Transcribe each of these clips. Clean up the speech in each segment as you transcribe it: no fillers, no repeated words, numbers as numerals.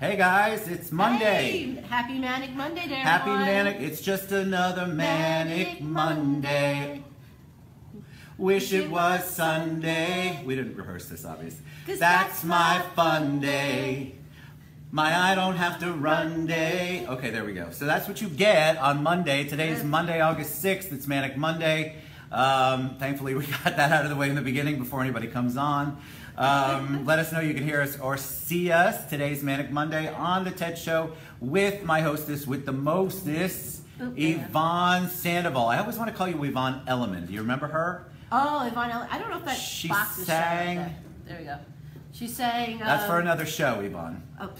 Hey guys, it's Monday. Hey, happy Manic Monday there, Happy everyone. Manic, it's just another Manic Monday. Wish it was Sunday. We didn't rehearse this, obviously. That's my fun day. My I don't have to run day. Okay, there we go. So that's what you get on Monday. Today's Monday, August 6th. It's Manic Monday. Thankfully, we got that out of the way in the beginning before anybody comes on. Let us know you can hear us or see us. Today's Manic Monday on the TED Show with my hostess with the mostest, Yvonne Sandoval. I always want to call you Yvonne Elliman. Do you remember her? Oh, Yvonne Elliman. I don't know if that she box is sang. showing. There we go. She sang. That's for another show, Yvonne. Oh.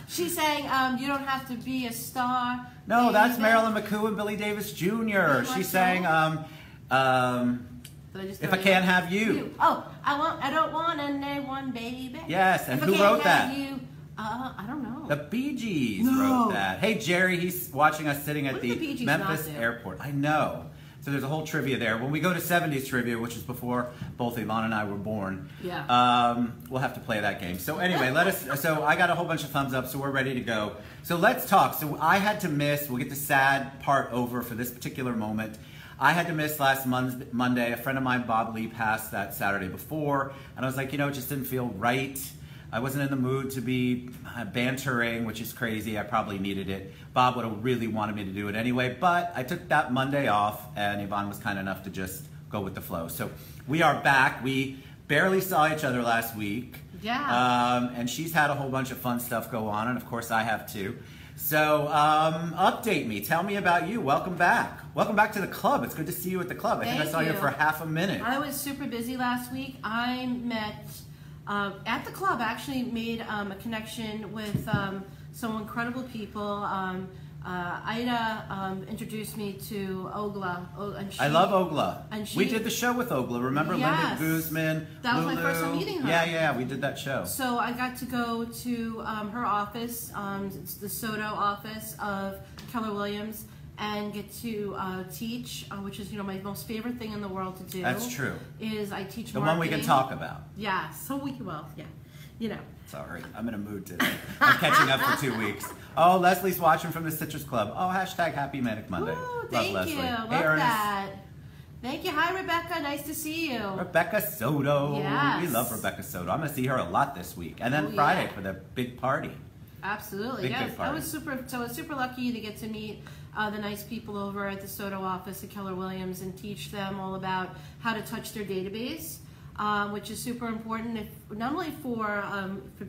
She sang, you don't have to be a star. No, that's Marilyn McCoo and Billy Davis Jr. She sang, If I Can't Have You. Oh, I don't want anyone, baby. Yes, and if who wrote that? You, I don't know. The Bee Gees wrote that. Hey, Jerry, he's watching us sitting at the Memphis airport. I know. So there's a whole trivia there. When we go to 70s trivia, which is before both Yvonne and I were born, we'll have to play that game. So anyway, so I got a whole bunch of thumbs up, so we're ready to go. So let's talk. So I had to miss, we'll get the sad part over for this particular moment. I had to miss last Monday. A friend of mine, Bob Lee, passed that Saturday before, and I was like, you know, it just didn't feel right. I wasn't in the mood to be bantering, which is crazy. I probably needed it. Bob would have really wanted me to do it anyway, but I took that Monday off, and Yvonne was kind enough to just go with the flow. So we are back. We barely saw each other last week. Yeah. And she's had a whole bunch of fun stuff go on, and of course I have too. So update me. Tell me about you. Welcome back. Welcome back to the club. It's good to see you at the club. I think I saw you for half a minute. I was super busy last week. I met at the club. I actually made a connection with some incredible people. Ida introduced me to Ogla. I love Ogla. We did the show with Ogla. Remember Linda Guzman? That was my first time meeting her. Yeah, we did that show. So I got to go to her office. It's the Soto office of Keller Williams, and get to teach, which is, you know, my most favorite thing in the world to do. That's true. Is I teach the marketing. one we can talk about. Yeah, so we will. Yeah, you know. Sorry, I'm in a mood today. I'm catching up for 2 weeks. Oh, Leslie's watching from the Citrus Club. Oh, hashtag Happy Manic Monday. Ooh, thank Love you. Leslie. Love hey, Ernest. that. Thank you. Hi, Rebecca. Nice to see you. Rebecca Soto. Yes. We love Rebecca Soto. I'm going to see her a lot this week. And then Friday for the big party. Absolutely. Big I was super lucky to get to meet the nice people over at the Soto office at Keller Williams and teach them all about how to touch their database. Which is super important, not only for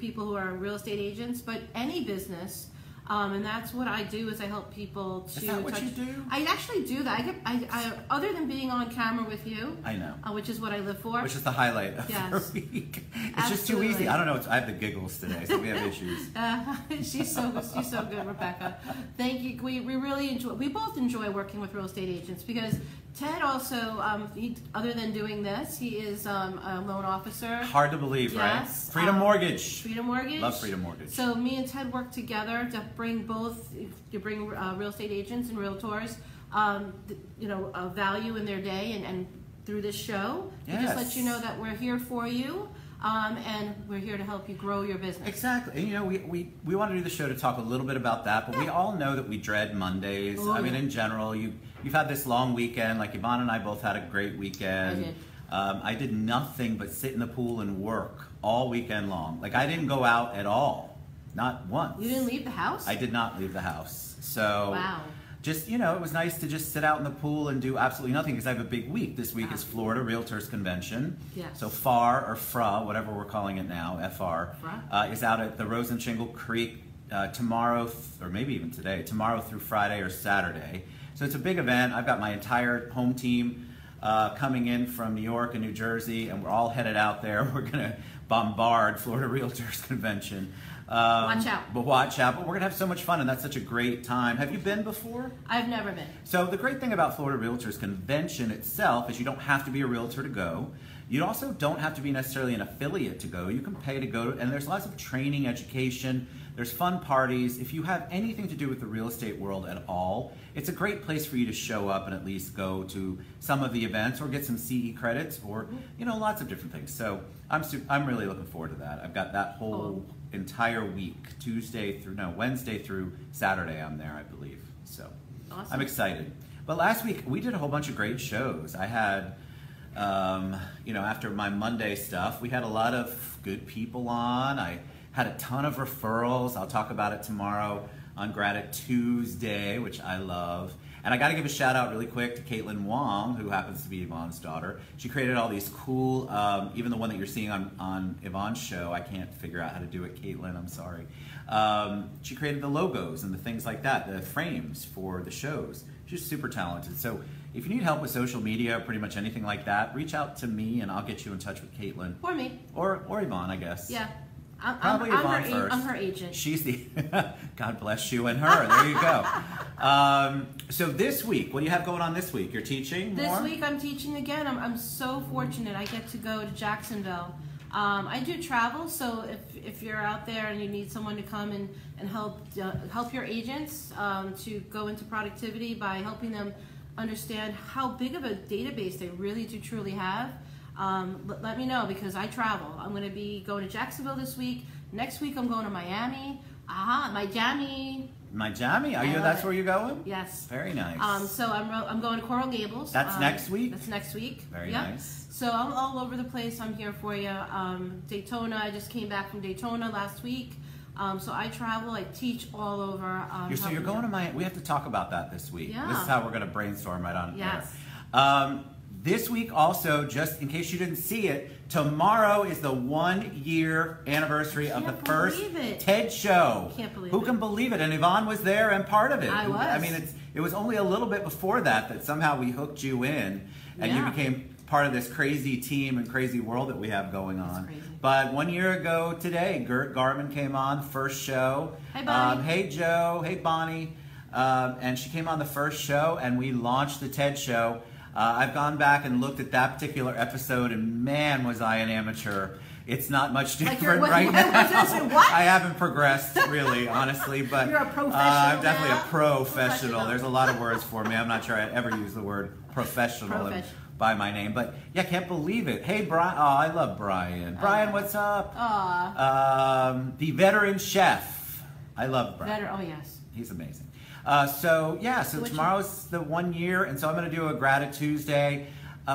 people who are real estate agents, but any business. And that's what I do. Is I help people to. Is that what you do? I actually do that. I other than being on camera with you. I know. Which is what I live for. Which is the highlight of your week. It's just too easy. I don't know. I have the giggles today, so we have issues. She's so good, Rebecca. Thank you. We really enjoy. We both enjoy working with real estate agents because Ted also, other than doing this, he is a loan officer. Hard to believe, right? Freedom Mortgage. Freedom Mortgage. Love Freedom Mortgage. So me and Ted work together to bring real estate agents and realtors, value in their day, and through this show, to just let you know that we're here for you. And we're here to help you grow your business. Exactly. And you know, we want to do the show to talk a little bit about that, but we all know that we dread Mondays. I mean, in general, you've had this long weekend. Like Yvonne and I both had a great weekend. I did nothing but sit in the pool and work all weekend long. Like I didn't go out at all, not once. You didn't leave the house? I did not leave the house. So just, you know, it was nice to just sit out in the pool and do absolutely nothing because I have a big week. This week is Florida Realtors Convention. So FAR, or FRA, whatever we're calling it now, FR, is out at the Rose and Shingle Creek tomorrow, or maybe even today, tomorrow through Friday or Saturday. So it's a big event. I've got my entire home team coming in from New York and New Jersey, and we're all headed out there. We're going to bombard Florida Realtors Convention. Watch out. But watch out. But we're going to have so much fun, and that's such a great time. Have you been before? I've never been. So the great thing about Florida Realtors Convention itself is you don't have to be a realtor to go. You also don't have to be necessarily an affiliate to go. You can pay to go, and there's lots of training, education. There's fun parties. If you have anything to do with the real estate world at all, it's a great place for you to show up and at least go to some of the events or get some CE credits or, you know, lots of different things. So I'm really looking forward to that. I've got that whole entire week, Wednesday through Saturday I'm there, I believe. So awesome. I'm excited. But last week we did a whole bunch of great shows. I had, you know, after my Monday stuff, we had a lot of good people on. I had a ton of referrals. I'll talk about it tomorrow on Gratitude Tuesday, which I love. And I got to give a shout out really quick to Caitlin Wong, who happens to be Yvonne's daughter. She created all these cool, even the one that you're seeing on Yvonne's show. I can't figure out how to do it, Caitlin, I'm sorry. She created the logos and the things like that, the frames for the shows. She's super talented. So if you need help with social media, pretty much anything like that, reach out to me and I'll get you in touch with Caitlin. Or me. Or Yvonne, I guess. Yeah. Probably Yvonne first. I'm her agent. She's the, God bless you and her. There you go. So this week, what do you have going on this week? You're teaching more? This week I'm teaching again. I'm so fortunate. I get to go to Jacksonville. I do travel, so if you're out there and you need someone to come and help your agents to go into productivity by helping them understand how big of a database they really do truly have, let me know because I travel. I'm going to be going to Jacksonville this week. Next week I'm going to Miami. Miami. Miami? That's where you're going? Yes. Very nice. So I'm going to Coral Gables. That's next week? That's next week. Very nice. So I'm all over the place. I'm here for you. Daytona, I just came back from Daytona last week. So I travel, I teach all over. So you're going to Miami. We have to talk about that this week. Yeah. This is how we're going to brainstorm right on there. This week also, just in case you didn't see it, tomorrow is the 1-year anniversary of the first TED show. Can't believe Who can believe it? And Yvonne was there and part of it. I was. I mean, it was only a little bit before that somehow we hooked you in and you became part of this crazy team and crazy world that we have going on. But 1 year ago today, Gert Garman came on, first show. Hey, Bonnie. Hey, Joe. Hey, Bonnie. And she came on the first show, and we launched the TED show. I've gone back and looked at that particular episode, and man, was I an amateur. It's not much different right now. I haven't progressed, really, honestly. But you're a professional I'm definitely a professional. There's a lot of words for me. I'm not sure I ever use the word professional by my name. But, yeah, can't believe it. Hey, Brian. Oh, I love Brian. Brian, what's up? The veteran chef. I love Brian. Oh, yes. He's amazing. So tomorrow's the 1 year, and so I'm going to do a Gratitude Tuesday.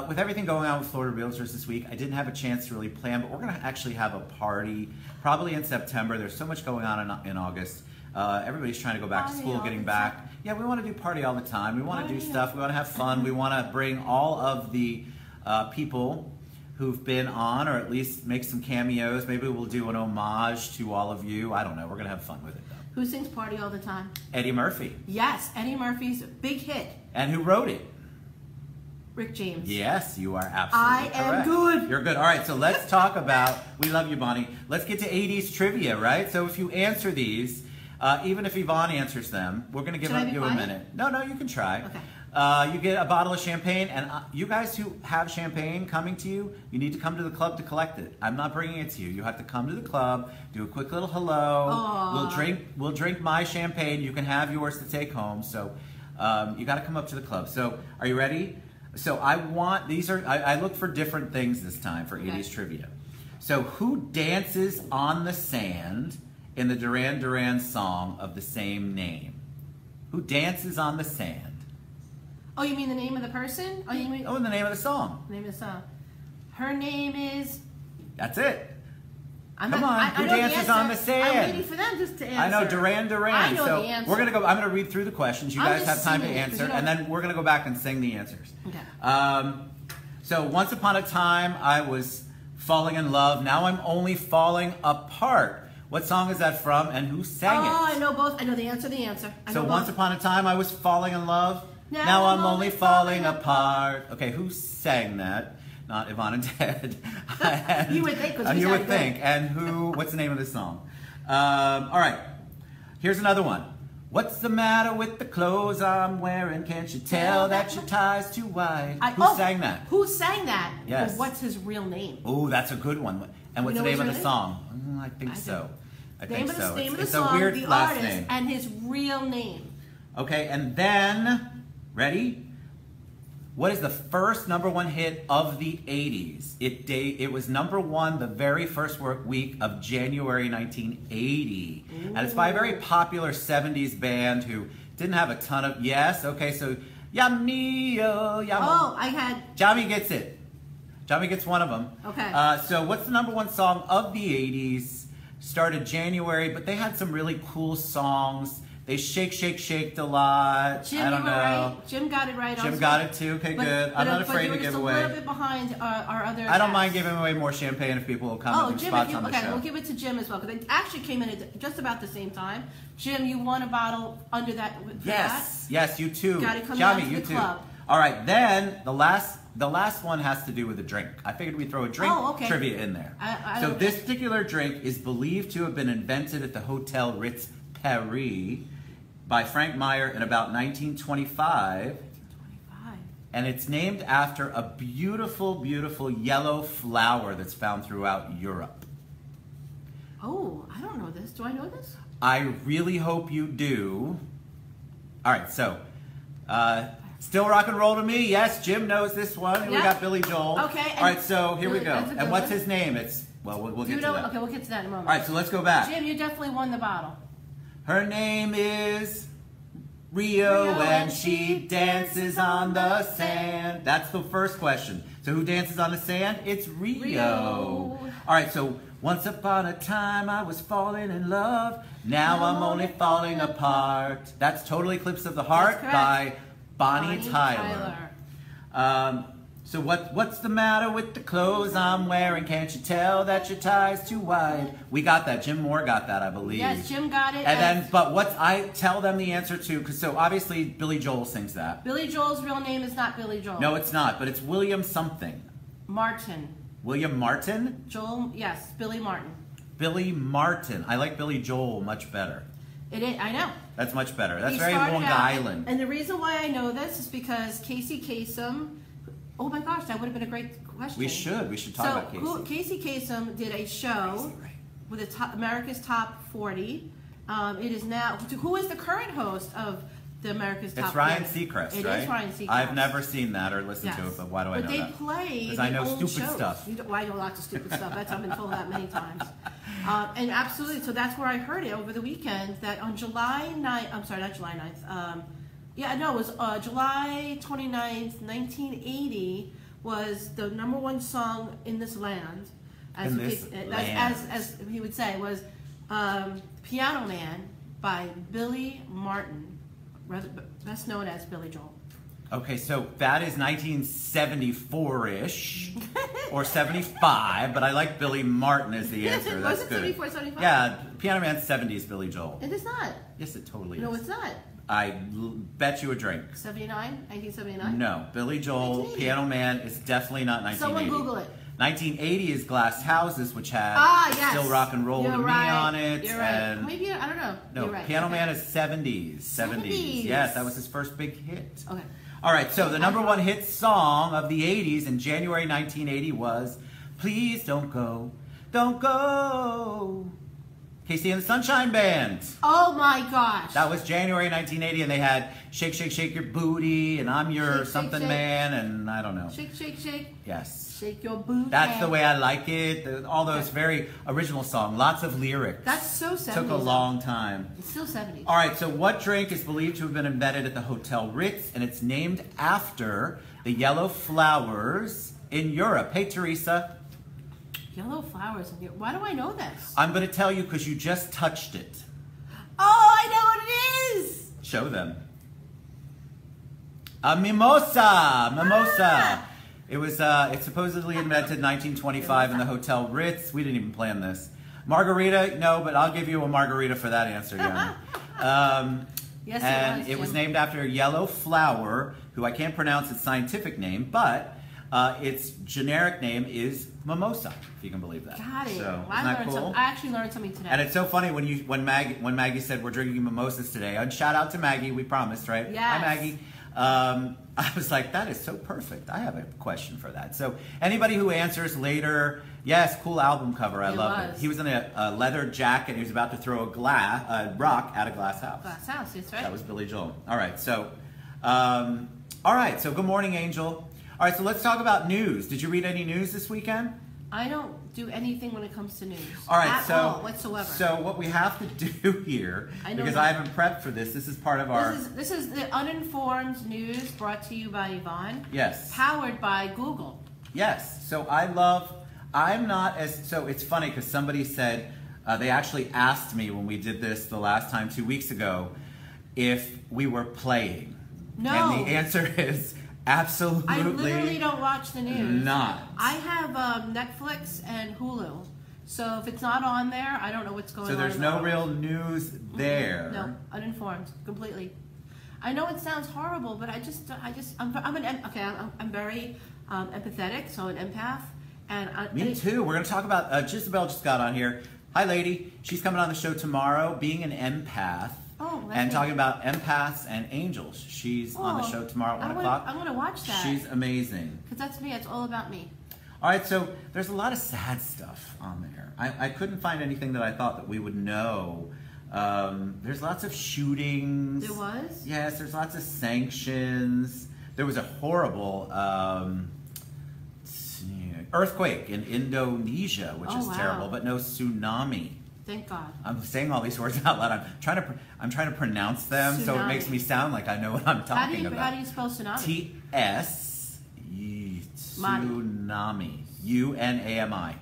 With everything going on with Florida Realtors this week, I didn't have a chance to really plan, but we're going to actually have a party probably in September. There's so much going on in August. Everybody's trying to go back to school, getting back. Yeah, we want to do party all the time. We want to do stuff. We want to have fun. We want to bring all of the people who've been on, or at least make some cameos. Maybe we'll do an homage to all of you. I don't know. We're going to have fun with it, though. Who sings Party All the Time? Eddie Murphy. Yes, Eddie Murphy's big hit. And who wrote it? Rick James. Yes, you are absolutely correct. I am good. You're good. All right, so let's talk about, we love you, Bonnie. Let's get to 80s trivia, right? So if you answer these, even if Yvonne answers them, we're going to give you a minute. No, you can try. Okay. You get a bottle of champagne, and you guys who have champagne coming to you, you need to come to the club to collect it. I'm not bringing it to you. You have to come to the club, do a quick little hello. Aww. We'll drink my champagne. You can have yours to take home. So you got to come up to the club. So are you ready? So I look for different things this time for 80s trivia. So who dances on the sand in the Duran Duran song of the same name? Who dances on the sand? Oh, you mean the name of the person? The name of the song. The name of the song. Her name is... That's it. Come on, who dances on the sand? I'm waiting for them just to answer. I know, Duran Duran. I know the answer. We're gonna go. I'm gonna read through the questions. You guys have time to answer, and then we're gonna go back and sing the answers. Okay. So once upon a time, I was falling in love. Now I'm only falling apart. What song is that from, and who sang it? Oh, I know both. I know the answer. So once upon a time, I was falling in love. Now I'm only falling apart. Okay, who sang that? Not Yvonne and Ted. You would think. You would think. And what's the name of the song? All right. Here's another one. What's the matter with the clothes I'm wearing? Can't you tell that your tie's too wide? Who sang that? Who sang that? Yes. Well, what's his real name? Oh, that's a good one. And what's the name of the song? I think so. I think so. Name of the it's song, a weird the last artist, name. and his real name. Okay, and then, ready? What is the first #1 hit of the 80s? It was #1 the very first week of January 1980. Ooh. And it's by a very popular 70s band who didn't have a ton of... Yes, okay, so... Yamio, Yamo. Oh, I had... Jami gets it. Jami gets one of them. Okay. So what's the #1 song of the 80s? Started January, but they had some really cool songs. They shaked a lot. Jim, I don't know. Right. Jim got it right. Jim got it too. Okay, good. I'm not afraid to give away. A little bit behind our other. I don't mind giving away more champagne if people will come and do spots on the show. Okay, we'll give it to Jim as well because they actually came in at just about the same time. Jim, you won a bottle under that. Yes, yes, you too. Got to come down to the club. All right, then the last one has to do with a drink. I figured we'd throw a drink trivia in there. So this particular drink is believed to have been invented at the Hotel Ritz Paris by Frank Meyer in about 1925. And it's named after a beautiful, beautiful yellow flower that's found throughout Europe. Oh, I don't know this. Do I know this? I really hope you do. All right, so still rock and roll to me. Yes, Jim knows this one. And we got Billy Joel. Okay. All right, so here we go. And what's his name? It's we'll get to that. Okay, we'll get to that in a moment. All right, so let's go back. Jim, you definitely won the bottle. Her name is Rio and she dances on the sand. That's the first question. So who dances on the sand? It's Rio. All right, so once upon a time I was falling in love. Now I'm only falling apart. That's Total Eclipse of the Heart by Bonnie Tyler. So what's the matter with the clothes I'm wearing? Can't you tell that your tie's too wide? We got that. Jim Moore got that, I believe. Yes, Jim got it. And then, but I tell them the answer to, because so obviously Billy Joel sings that. Billy Joel's real name is not Billy Joel. No, it's not, but it's William something. Martin. William Martin? Joel, yes, Billy Martin. Billy Martin. I like Billy Joel much better. It is, I know. That's much better. That's very Long Island. And the reason why I know this is because Casey Kasem. Oh my gosh, that would have been a great question. We should talk about Casey. Casey Kasem did a show with America's Top 40. It is now, who is the current host of the America's Top 40? It's Ryan Seacrest, right? It is Ryan Seacrest. I've never seen that or listened to it, but why do I know that? But they play because I know stupid shows. stuff. I know lots of stupid stuff. I've been told that many times. And absolutely, so that's where I heard it over the weekend, that on July 9th, I'm sorry, not July 9th, it was July 29th, 1980 was the #1 song in this land, as he would say, was Piano Man by Billy Martin, best known as Billy Joel. Okay, so that is 1974-ish or 75, but I like Billy Martin as the answer. That's was it good. 74, 75? Yeah, Piano Man's 70s Billy Joel. It is not. Yes, it totally is. No, it's not. I bet you a drink. 79? 1979? No. Billy Joel, Piano Man is definitely not 1980. Someone Google it. 1980 is Glass Houses, which had Still Rock and Roll to Me on it. You're right. And maybe, I don't know. No, You're right. Piano Man is 70s. 70s. Yes, that was his first big hit. Okay. All right, so the #1 hit song of the 80s in January 1980 was Please Don't Go, Don't Go. Casey and the Sunshine Band. Oh my gosh. That was January 1980, and they had Shake, Shake, Shake Your Booty, and I'm Your Something shake. Man, and I don't know. Shake, shake, shake. Yes. Shake your booty. That's the way I like it. All those very original songs, lots of lyrics. That's so 70s. Took a long time. It's still 70s. All right, so what drink is believed to have been invented at the Hotel Ritz, and it's named after the yellow flowers in Europe? Hey, Teresa. Yellow flowers in Europe. Why do I know this? I'm going to tell you because you just touched it. Oh, I know what it is. Show them. A mimosa. Mimosa. It was. It's supposedly invented in 1925 in the Hotel Ritz. We didn't even plan this. Margarita, no, but I'll give you a margarita for that answer, Yvonne. Yes, it was named after a yellow flower, who I can't pronounce its scientific name, but Its generic name is mimosa, if you can believe that. Got it. So, well, isn't that cool? I actually learned something today. And it's so funny when Maggie said we're drinking mimosas today. And shout out to Maggie, we promised, right? Yes. Hi, Maggie. I was like, that is so perfect. I have a question for that. So anybody who answers later, yes, cool album cover. I love it. He was in a leather jacket. He was about to throw a rock at a glass house. Glass house, that's right. That was Billy Joel. All right, so good morning, Angel. All right, so let's talk about news. Did you read any news this weekend? I don't do anything when it comes to news. All right, whatsoever. So what we have to do here, because I haven't prepped for this. This is part of our. This is the uninformed news brought to you by Yvonne. Yes. Powered by Google. Yes. So I'm not as. So it's funny because somebody said they actually asked me when we did this the last time 2 weeks ago if we were playing. No. And the answer is. Absolutely. I literally don't watch the news. Not. I have Netflix and Hulu. So if it's not on there, I don't know what's going on. So there's no real news there. No, uninformed, completely. I know it sounds horrible, but I'm very empathetic, so an empath. Me too. We're going to talk about, Jisabel just got on here. Hi, lady. She's coming on the show tomorrow, being an empath. And talking about empaths and angels. She's on the show tomorrow at 1 o'clock. I'm going to watch that. She's amazing. Because that's me. It's all about me. All right, so there's a lot of sad stuff on there. I couldn't find anything that I thought that we would know. There's lots of shootings. There was? Yes, there's lots of sanctions. There was a horrible earthquake in Indonesia, which is terrible, but no tsunami. Thank God. I'm saying all these words out loud. I'm trying to pronounce them so it makes me sound like I know what I'm talking about. How do you spell tsunami? T-S tsunami. U-N-A-M-I.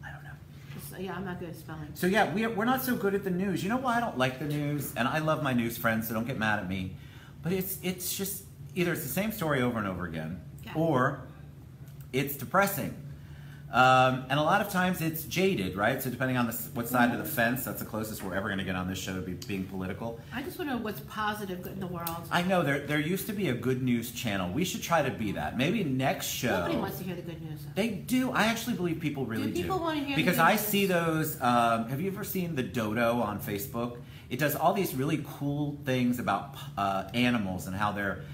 I don't know. Yeah, I'm not good at spelling. So yeah, we're not so good at the news. You know why I don't like the news? And I love my news friends, so don't get mad at me. But it's just either it's the same story over and over again, or it's depressing. And a lot of times it's jaded, right? So depending on what side of the fence, that's the closest we're ever going to get on this show to being political. I just want to know what's positive in the world. I know, there used to be a good news channel. We should try to be that. Maybe next show. Nobody wants to hear the good news. They do. I actually believe people really do. People want to hear because the good I news. see those, have you ever seen the Dodo on Facebook? It does all these really cool things about animals and how they're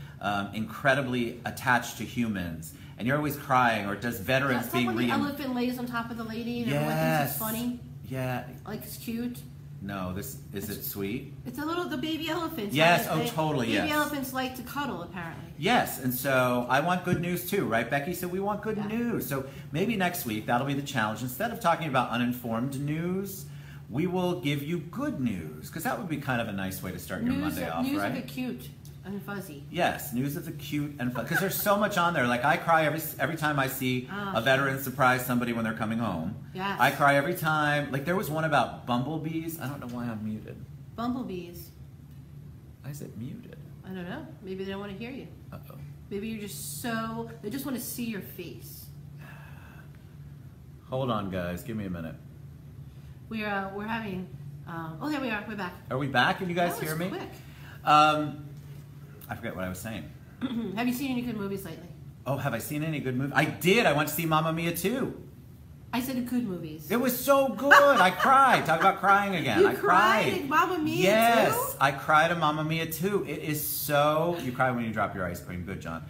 incredibly attached to humans. And you're always crying, or it does veterans being when the elephant lays on top of the lady and everyone thinks it's funny? Yeah. Like it's cute? No, is it sweet? It's the baby elephants. Yes, totally, Baby elephants like to cuddle, apparently. Yes, and so I want good news too, right, Becky? So we want good news. So maybe next week, that'll be the challenge. Instead of talking about uninformed news, we will give you good news, because that would be kind of a nice way to start your Monday off, news right? News of the cute and fuzzy. Yes, news of the cute and fuzzy. Because there's so much on there. Like I cry every time I see a veteran surprise somebody when they're coming home. Yes. I cry every time. Like there was one about bumblebees. I don't know why I'm muted. Bumblebees. Why is it muted? I don't know. Maybe they don't want to hear you. Uh-oh. Maybe you're just they just want to see your face. Hold on, guys. Give me a minute. We're having, there we are. We're back. Are we back? Can you guys hear me? Quick. I forget what I was saying. Have you seen any good movies lately? Oh, have I seen any good movies? I did. I went to see Mamma Mia 2. I said good movies. It was so good. I cried. Talk about crying again. I cried at Mamma Mia 2? Yes, I cried at Mamma Mia 2. It is so... You cry when you drop your ice cream. Good, John.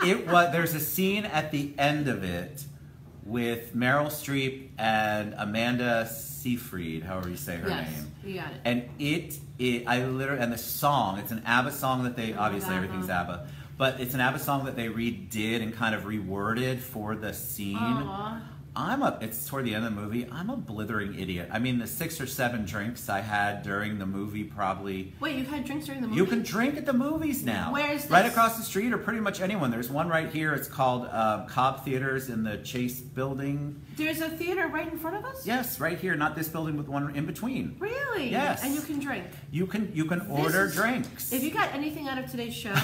There's a scene at the end of it with Meryl Streep and Amanda Seyfried, however you say her name. You got it. And and the song, it's an ABBA song that they, obviously everything's ABBA, but it's an ABBA song that they redid and kind of reworded for the scene. Aww. It's toward the end of the movie. I'm a blithering idiot. I mean, the 6 or 7 drinks I had during the movie probably... Wait, you've had drinks during the movie? You can drink at the movies now. Where is this? Right across the street, or pretty much anyone. There's one right here. It's called Cobb Theaters in the Chase Building. There's a theater right in front of us? Yes, right here. Not this building, with one in between. Really? Yes. And you can drink? You can order drinks. If you got anything out of today's show,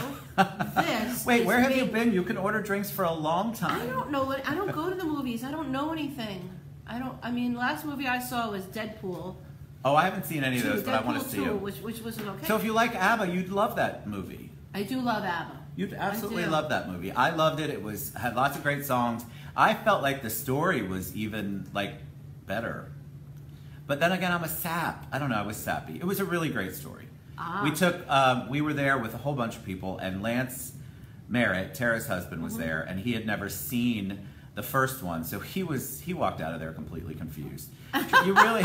this Wait, where have you been? You can order drinks for a long time. I don't know. I don't go to the movies. I don't know anything. The last movie I saw was Deadpool. Oh, I haven't seen any of those, but I want to see them. Which wasn't okay. So if you like ABBA, you'd love that movie. I do love ABBA. You'd absolutely love that movie. I loved it. It had lots of great songs. I felt like the story was even like better. But then again, I'm a sap. I don't know. I was sappy. It was a really great story. We were there with a whole bunch of people, and Lance Merritt, Tara's husband, was there, and he had never seen the first one, so he walked out of there completely confused. You really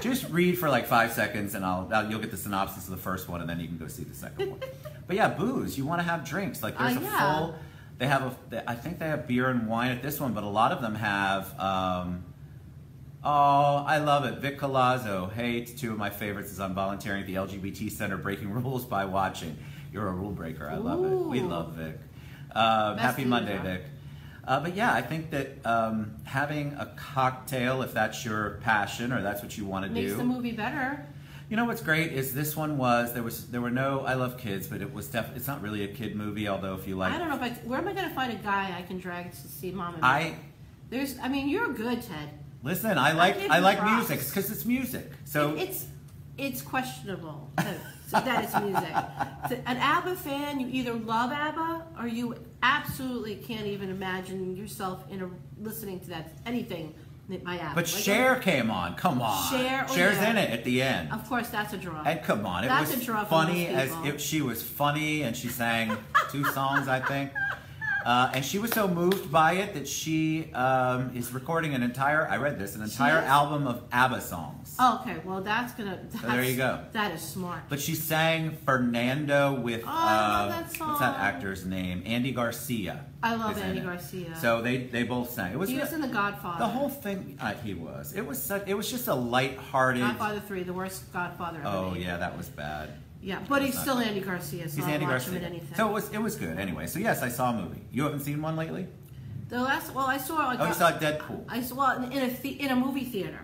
just read for like 5 seconds, and you'll get the synopsis of the first one, and then you can go see the second one. But yeah, booze. You want to have drinks. Like there's full. They have I think they have beer and wine at this one, but a lot of them have. Oh, I love it. Vic Colazzo. Hey, it's two of my favorites is I'm volunteering at the LGBT Center, breaking rules by watching. You're a rule breaker. I love it. We love Vic. Happy Monday, Vic. But yeah, I think that having a cocktail, if that's your passion or that's what you want to do, makes the movie better. You know what's great is this one there were no, I love kids, but it's not really a kid movie. Although if you like, I don't know where am I going to find a guy I can drag to see Mom and Me? I mean, you're good, Ted. Listen, I like music because it's music. So it's questionable that it's music. An ABBA fan, you either love ABBA or you absolutely can't even imagine yourself listening to anything by ABBA. But Cher came on. Come on. Cher's in it at the end. Of course, that's a draw. And come on, it was funny she was funny, and she sang 2 songs, I think. And she was so moved by it that she is recording an entire album of ABBA songs. Oh, okay, well so there you go. That is smart. But she sang Fernando with I love that song. What's that actor's name? Andy Garcia. I love Andy Garcia. So they both sang. He was in The Godfather. The whole thing. He was. It was just a lighthearted. Godfather 3, the worst Godfather ever. Oh yeah, that was bad. Yeah, but he's still Andy Garcia, so I'll watch him in anything. So it was good anyway. So yes, I saw a movie. You haven't seen one lately? I saw. You saw Deadpool. I saw in a movie theater.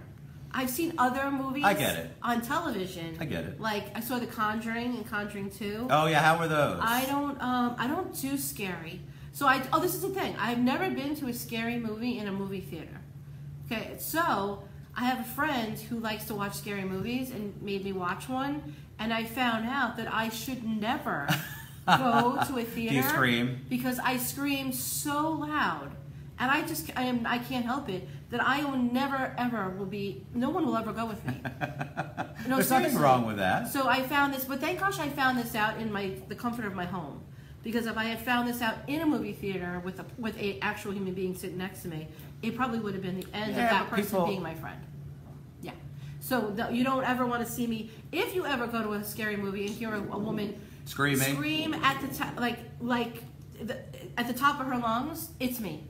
I've seen other movies. I get it. On television. I get it. Like I saw The Conjuring and Conjuring 2. Oh yeah, how were those? I don't do scary. So this is the thing. I've never been to a scary movie in a movie theater. Okay, so I have a friend who likes to watch scary movies and made me watch one. And I found out that I should never go to a theater. Do you scream? Because I scream so loud. And I can't help it, that I will never, ever no one will ever go with me. No, there's nothing wrong with that. So I found this, but thank gosh I found this out in the comfort of my home. Because if I had found this out in a movie theater with a actual human being sitting next to me, it probably would have been the end of that person being my friend. Yeah. So you don't ever want to see me. If you ever go to a scary movie and hear a woman scream at the top, at the top of her lungs, it's me.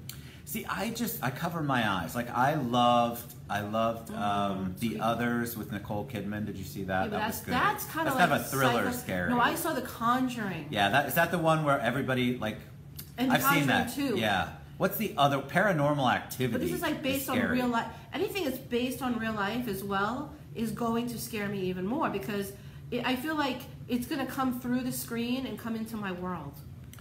See, I cover my eyes. Like I loved The Others with Nicole Kidman. Did you see that? Yeah, that was good. That's kind of like a thriller, scary. No, I saw The Conjuring. Yeah, is that the one where everybody and I've seen that too. Yeah. What's the other Paranormal Activity? But this is like based on real life. Anything that's based on real life as well is going to scare me even more because I feel like it's going to come through the screen and come into my world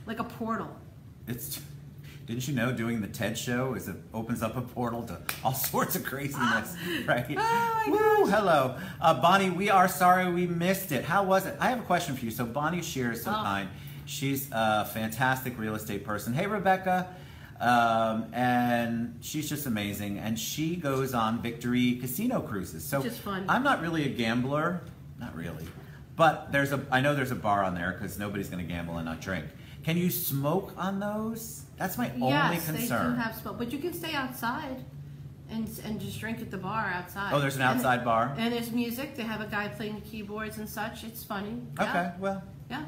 like a portal. Didn't you know doing the TED show opens up a portal to all sorts of craziness, right? Oh my Woo, hello. Bonnie, we are sorry we missed it. How was it? I have a question for you. So Bonnie Shear is so kind. She's a fantastic real estate person. Hey, Rebecca. And she's just amazing. And she goes on Victory Casino cruises. So which is fun. I'm not really a gambler. Not really. But I know there's a bar on there because nobody's going to gamble and not drink. Can you smoke on those? That's my only concern. Yes, they do have smoke, but you can stay outside and just drink at the bar outside. Oh, there's an outside bar? And there's music. They have a guy playing the keyboards and such. It's funny. Yeah. Okay, well. Yeah.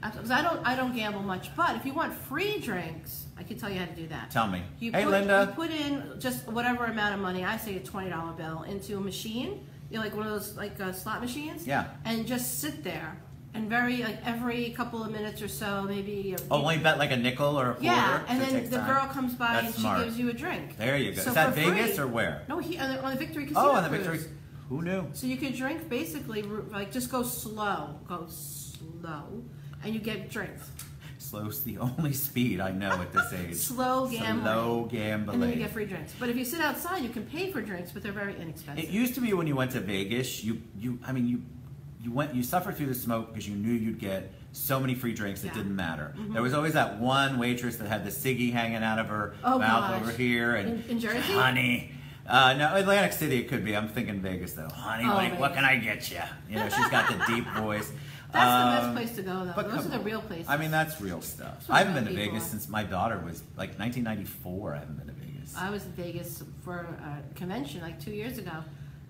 Because I don't gamble much, but if you want free drinks, I can tell you how to do that. Tell me. Linda. You put in just whatever amount of money, I say a $20 bill, into a machine, like one of those slot machines. Yeah. And just sit there. And every couple of minutes or so, maybe. Only bet like a nickel or a quarter. Yeah, and then the girl comes by and she gives you a drink. There you go. So is that Vegas or where? No, on the Victory Casino. Oh, on the Victory. Who knew? So you could drink basically just go slow, and you get drinks. Slow's the only speed I know at this age. Slow gambling. And then you get free drinks. But if you sit outside, you can pay for drinks, but they're very inexpensive. It used to be when you went to Vegas, you suffered through the smoke because you knew you'd get so many free drinks, it didn't matter. There was always that one waitress that had the ciggy hanging out of her mouth over here. And in Jersey? Honey. No, Atlantic City it could be. I'm thinking Vegas though. Honey, what can I get you? You know, she's got the deep voice. That's the best place to go though. Those are the real places. I mean, that's real stuff. I haven't been to Vegas since my daughter was like 1994. I haven't been to Vegas. I was in Vegas for a convention like 2 years ago.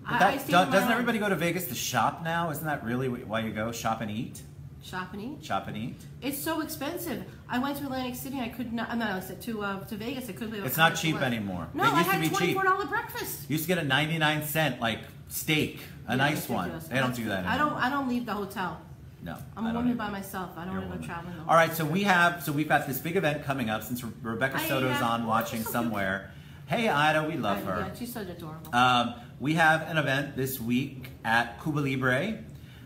Doesn't everybody go to Vegas to shop now? Isn't that really why you go? Shop and eat? Shop and eat? Shop and eat? It's so expensive. I went to Atlantic City. I could not. I said to Vegas. I couldn't believe it's not cheap anymore. No, I had $24 breakfast. You used to get a 99-cent like steak, a nice one. They don't do that anymore. I don't leave the hotel. No, I'm a woman by myself. I don't want to go traveling. All right, so we've got this big event coming up since Rebecca Soto's on watching somewhere. Hey Ida, we love her. Yeah, she's so adorable. We have an event this week at Cuba Libre.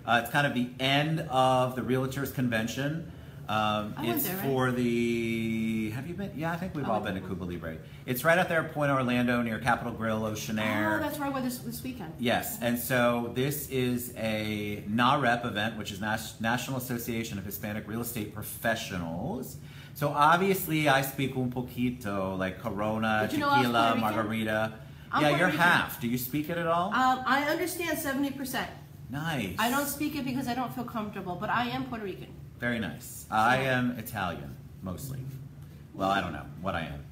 It's kind of the end of the Realtors Convention. It's for the. Have you been? Yeah, I think we've all been to Cuba Libre. It's right out there at Point Orlando near Capitol Grill, Oceanair. Oh, that's where I went this weekend. Yes, and so this is a NAREP event, which is National Association of Hispanic Real Estate Professionals. So obviously I speak un poquito, like Corona, tequila, margarita. Yeah, you're half. Do you speak it at all? I understand 70%. Nice. I don't speak it because I don't feel comfortable, but I am Puerto Rican. Very nice. I am Italian, mostly. Well, I don't know what I am.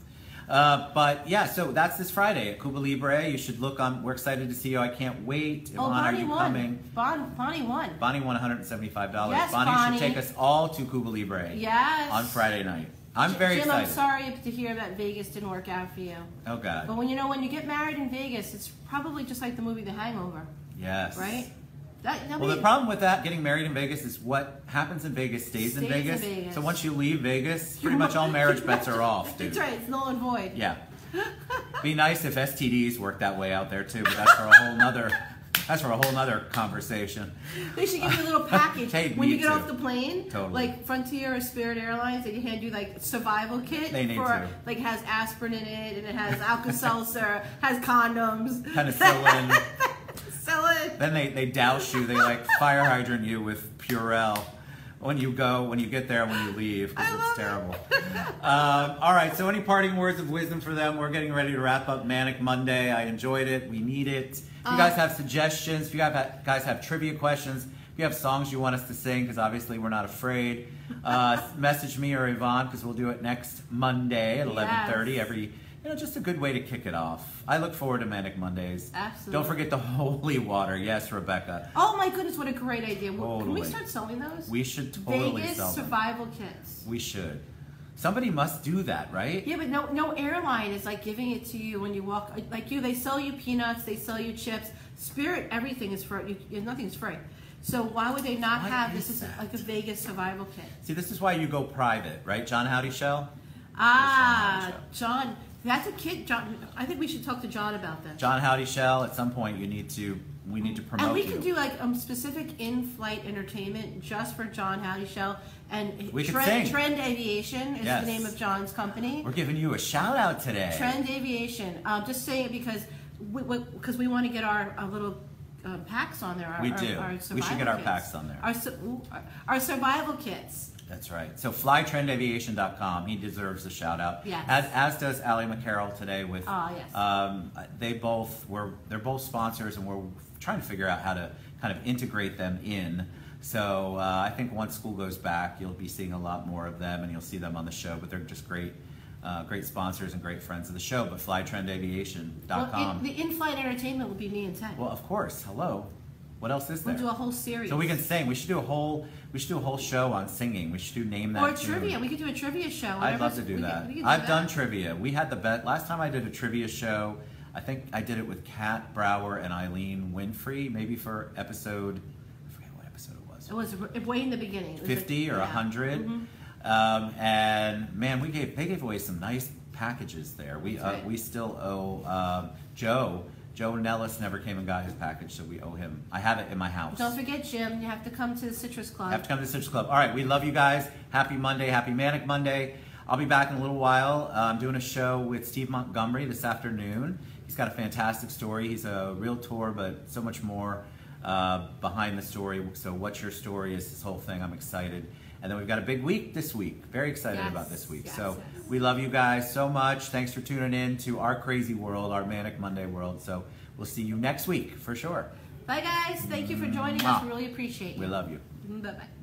But yeah, so that's this Friday at Cuba Libre. You should look on. We're excited to see you. I can't wait. Yvonne, Bonnie are you won. coming? Bonnie won. Bonnie won $175. Yes, Bonnie should take us all to Cuba Libre. Yes. On Friday night. I'm very excited. I'm sorry to hear that Vegas didn't work out for you. Oh God. But when you get married in Vegas, it's probably just like the movie The Hangover. Yes. Right? Well, the problem with that, getting married in Vegas, is what happens in Vegas stays in Vegas. So once you leave Vegas, pretty much all marriage bets are off, dude. That's right. It's null and void. Yeah. Be nice if STDs worked that way out there too, but that's for a whole nother conversation. They should give you a little package Hey, when you get too. off the plane. Totally. Like Frontier or Spirit Airlines, they hand you like a survival kit. They need to. Like has aspirin in it, and it has Alka-Seltzer, has condoms, penicillin. Then they douse you. They like fire hydrant you with Purell when you get there, when you leave, because it's terrible. All right. So, any parting words of wisdom for them? We're getting ready to wrap up Manic Monday. I enjoyed it. We need it. If you guys have suggestions, if you guys have trivia questions, if you have songs you want us to sing, because obviously we're not afraid, message me or Yvonne, because we'll do it next Monday at 11:30 just a good way to kick it off. I look forward to Manic Mondays. Absolutely. Don't forget the holy water. Yes, Rebecca. Oh my goodness, what a great idea. Totally. Can we start selling those? We should totally Vegas sell them. survival kits. We should. Somebody must do that, right? Yeah, but no airline is like giving it to you when you walk. Like they sell you peanuts, they sell you chips. Spirit, everything is free. Nothing's free. So why would they not have this as like a Vegas survival kit? See, this is why you go private, right? John Howdy Shell? John. That's a kid, John. I think we should talk to John about that. John Howdy Shell, at some point we need to promote and we you. can do like specific in-flight entertainment just for John Howdy Shell. And we could sing. Trend Aviation is the name of John's company. We're giving you a shout out today. Trend Aviation. Just saying it because we want to get our little packs on there. We do. We should get our packs on there. Our survival kits. That's right. So flytrendaviation.com. He deserves a shout out. Yes. As does Allie McCarroll today with yes. They're both sponsors, and we're trying to figure out how to kind of integrate them in. So I think once school goes back, you'll be seeing a lot more of them, and you'll see them on the show. But they're just great sponsors and great friends of the show. But flytrendaviation.com. Well, the in-flight entertainment will be me and Ted. Well, of course. Hello. What else is there? We'll do a whole series. So we can sing. We should do a whole show on singing. We should name that. Or trivia. We could do a trivia show. I'd love to do that. I've done trivia. We had the best. Last time I did a trivia show, I think I did it with Kat Brower and Eileen Winfrey, maybe for episode, I forget what episode it was. It was way in the beginning. 50 or 100. Mm-hmm. And man, they gave away some nice packages there. We still owe Joe Nellis never came and got his package, so we owe him. I have it in my house. Don't forget, Jim, you have to come to the Citrus Club. You have to come to the Citrus Club. All right, we love you guys. Happy Monday. Happy Manic Monday. I'll be back in a little while. I'm doing a show with Steve Montgomery this afternoon. He's got a fantastic story. He's a realtor, but so much more behind the story. So what's your story is this whole thing. I'm excited. And then we've got a big week this week. Very excited about this week. So we love you guys so much. Thanks for tuning in to our crazy world, our Manic Monday world. So we'll see you next week for sure. Bye, guys. Thank you for joining us. We really appreciate you. We love you. Bye-bye.